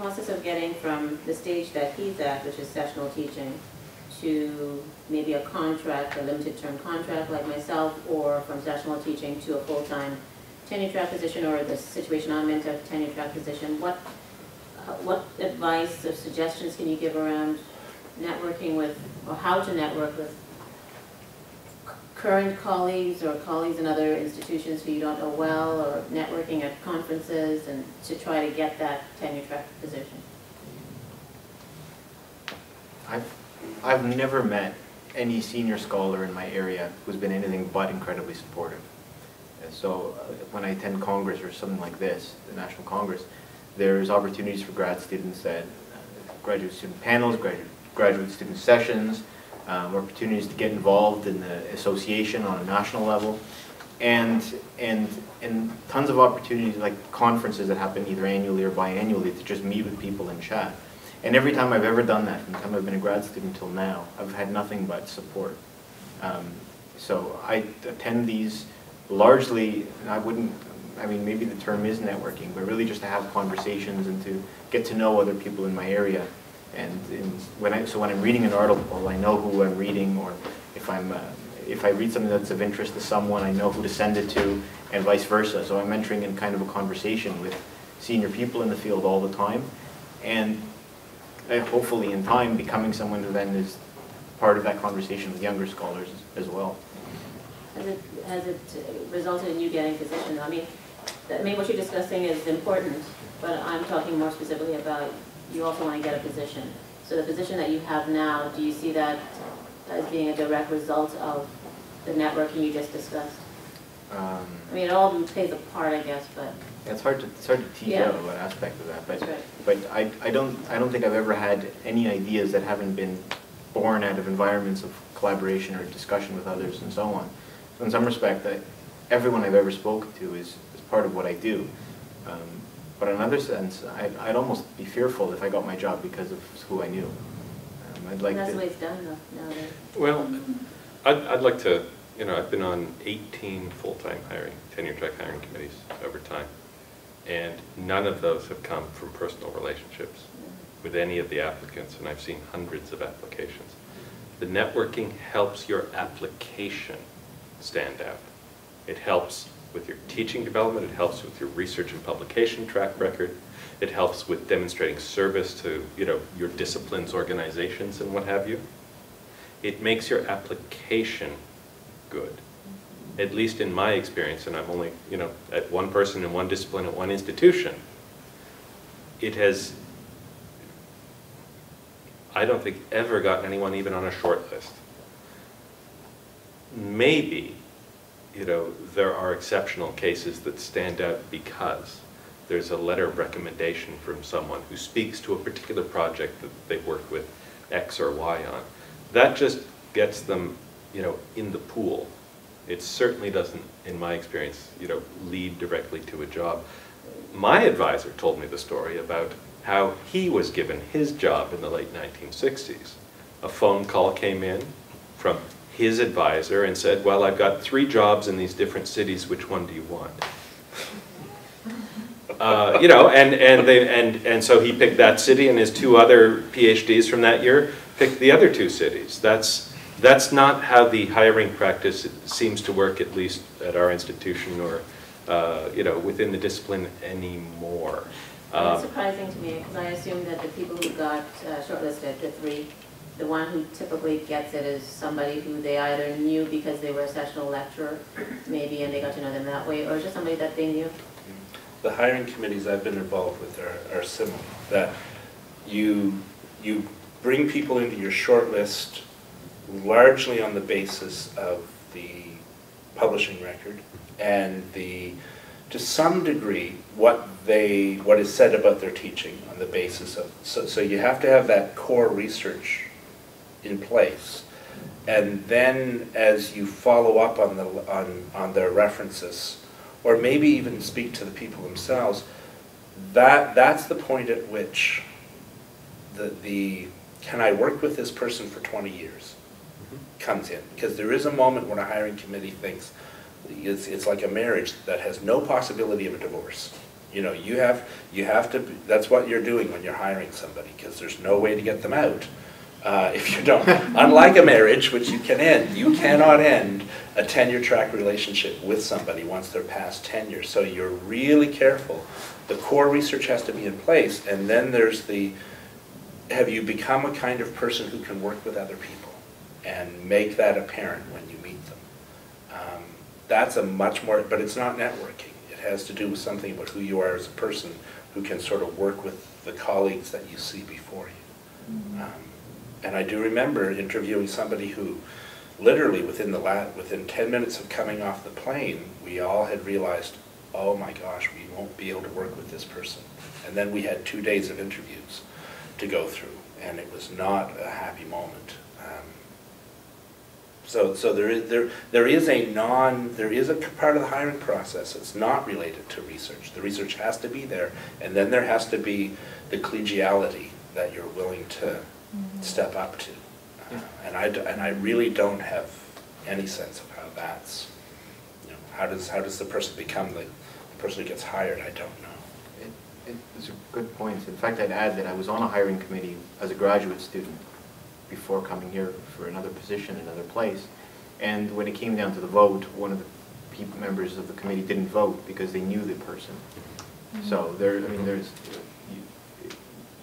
process of getting from the stage that he's at, which is sessional teaching, to maybe a contract, a limited term contract like myself, or from sessional teaching to a full-time tenure track position, or the situation I'm in, a tenure track position, what advice or suggestions can you give around networking with, or how to network with current colleagues or colleagues in other institutions who you don't know well, or networking at conferences, and to try to get that tenure track position? I've never met any senior scholar in my area who's been anything but incredibly supportive. And so when I attend Congress or something like this, the National Congress, there's opportunities for grad students at graduate student panels, graduate student sessions, opportunities to get involved in the association on a national level, and tons of opportunities like conferences that happen either annually or biannually to just meet with people and chat. And every time I've ever done that, from the time I've been a grad student until now, I've had nothing but support. So I attend these largely, I mean, maybe the term is networking, but really just to have conversations and to get to know other people in my area. And when I'm reading an article, I know who I'm reading, or if I read something that's of interest to someone, I know who to send it to, and vice versa. So I'm entering in kind of a conversation with senior people in the field all the time, and hopefully in time becoming someone who then is part of that conversation with younger scholars as well. Has it resulted in you getting a position? I mean, what you're discussing is important, but I'm talking more specifically about you also want to get a position. So the position that you have now, do you see that as being a direct result of the networking you just discussed? I mean, it all plays a part, I guess, but it's hard to tease out what aspect of that. But right. But I don't think I've ever had any ideas that haven't been born out of environments of collaboration or discussion with others and so on. So in some respect, everyone I've ever spoken to is part of what I do. But in another sense, I'd almost be fearful if I got my job because of who I knew. I'd like that's to. the way it's done, though, nowadays. Well, I'd like to, I've been on 18 full-time tenure track hiring committees over time, and none of those have come from personal relationships with any of the applicants, and I've seen hundreds of applications. The networking helps your application stand out. It helps with your teaching development, it helps with your research and publication track record, it helps with demonstrating service to your disciplines, organizations, and what have you. It makes your application good. At least in my experience, and I'm only at one person in one discipline at one institution, it has, I don't think, ever gotten anyone even on a short list. Maybe there are exceptional cases that stand out because there's a letter of recommendation from someone who speaks to a particular project that they've worked with X or Y on. That just gets them, in the pool. It certainly doesn't, in my experience, lead directly to a job. My advisor told me the story about how he was given his job in the late 1960s. A phone call came in from his advisor and said, well, I've got 3 jobs in these different cities, which one do you want? And so he picked that city, and his 2 other PhDs from that year picked the other 2 cities. That's not how the hiring practice seems to work, at least at our institution or within the discipline anymore. It's surprising to me, because I assume that the people who got shortlisted, the 3, the one who typically gets it is somebody who they either knew because they were a sessional lecturer, maybe, and they got to know them that way, or just somebody that they knew. The hiring committees I've been involved with are similar, that you bring people into your short list largely on the basis of the publishing record and to some degree what is said about their teaching on the basis of, so you have to have that core research in place, and then as you follow up on their references, or maybe even speak to the people themselves, that's the point at which the can I work with this person for 20 years comes in, because there is a moment when a hiring committee thinks it's like a marriage that has no possibility of a divorce. You know, you have to, that's what you're doing when you're hiring somebody, because there's no way to get them out if you don't. Unlike a marriage, which you can end, you cannot end a tenure track relationship with somebody once they're past tenure. So you're really careful. The core research has to be in place, and then there's the, have you become a kind of person who can work with other people and make that apparent when you meet them. That's a much more, but it's not networking. It has to do with something about who you are as a person who can sort of work with the colleagues that you see before you. Mm-hmm. And I do remember interviewing somebody who literally within 10 minutes of coming off the plane, we all had realized, oh my gosh, we won't be able to work with this person. And then we had 2 days of interviews to go through, and it was not a happy moment. So there is a part of the hiring process that's not related to research. The research has to be there, and then there has to be the collegiality that you're willing to step up to. And I really don't have any sense of how that's, you know, how does the person become the person who gets hired? I don't know. It's a good point. In fact, I'd add that I was on a hiring committee as a graduate student before coming here for another position, another place. And when it came down to the vote, one of the members of the committee didn't vote because they knew the person. Mm-hmm. So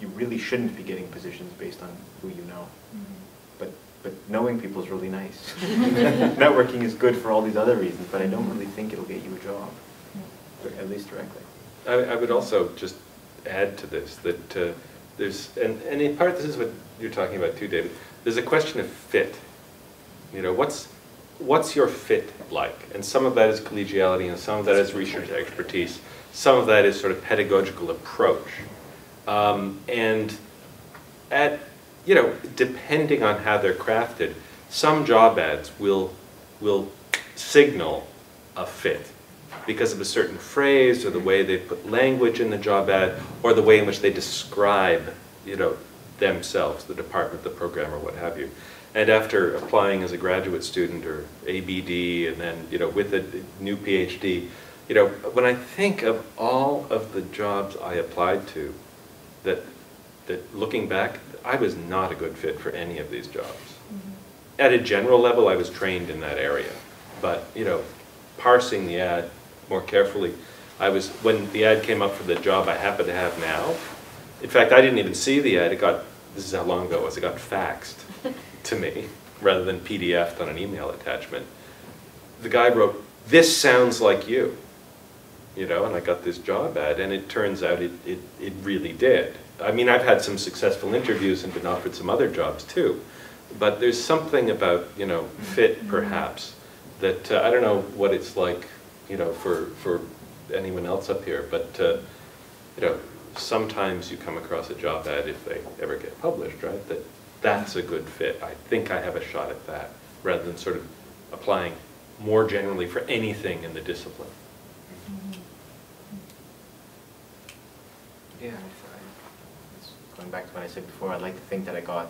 you really shouldn't be getting positions based on who you know. Mm-hmm. But knowing people is really nice. Networking is good for all these other reasons, but I don't really think it'll get you a job, at least directly. I would also just add to this that there's, and in part this is what you're talking about too, David, there's a question of fit. You know, what's your fit like? And some of that is collegiality, and some of that is research expertise. Some of that is sort of pedagogical approach. And you know, depending on how they're crafted, some job ads will signal a fit because of a certain phrase or the way they put language in the job ad or the way in which they describe, you know, themselves, the department, the program, or what have you. And after applying as a graduate student or ABD and then, you know, with a new PhD, you know, when I think of all of the jobs I applied to, that looking back, I was not a good fit for any of these jobs. Mm-hmm. At a general level, I was trained in that area. But, you know, parsing the ad more carefully, when the ad came up for the job I happen to have now, in fact, I didn't even see the ad. This is how long ago it was, it got faxed to me rather than PDF'd on an email attachment. The guy wrote, "This sounds like you." You know, and I got this job ad, and it turns out it really did. I mean, I've had some successful interviews and been offered some other jobs too, but there's something about, you know, fit perhaps that I don't know what it's like, you know, for anyone else up here, but you know, sometimes you come across a job ad, if they ever get published, right, that's a good fit. I think I have a shot at that, rather than sort of applying more generally for anything in the discipline. Yeah, going back to what I said before, I'd like to think that I got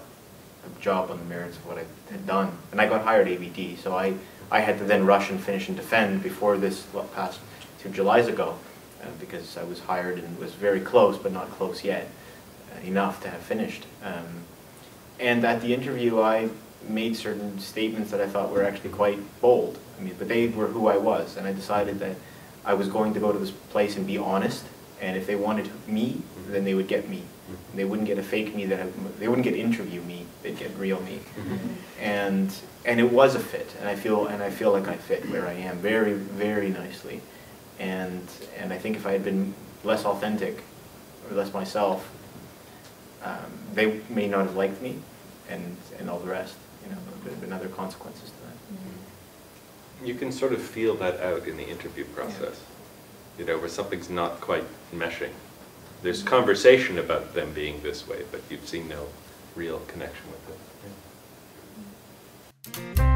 a job on the merits of what I had done. And I got hired ABD, so I had to then rush and finish and defend before this past 2 Julys ago, because I was hired and was very close, but not close yet, enough to have finished. And at the interview, I made certain statements that I thought were actually quite bold. I mean, but they were who I was, and I decided that I was going to go to this place and be honest. And if they wanted me, then they would get me. They wouldn't get a fake me they wouldn't get interview me. They'd get real me. And it was a fit. And I feel like I fit where I am very, very nicely. And I think if I had been less authentic or less myself, they may not have liked me, and all the rest. You know, there have been other consequences to that. You can sort of feel that out in the interview process. Yeah. You know, where something's not quite meshing. There's conversation about them being this way, but you've seen no real connection with it. Yeah.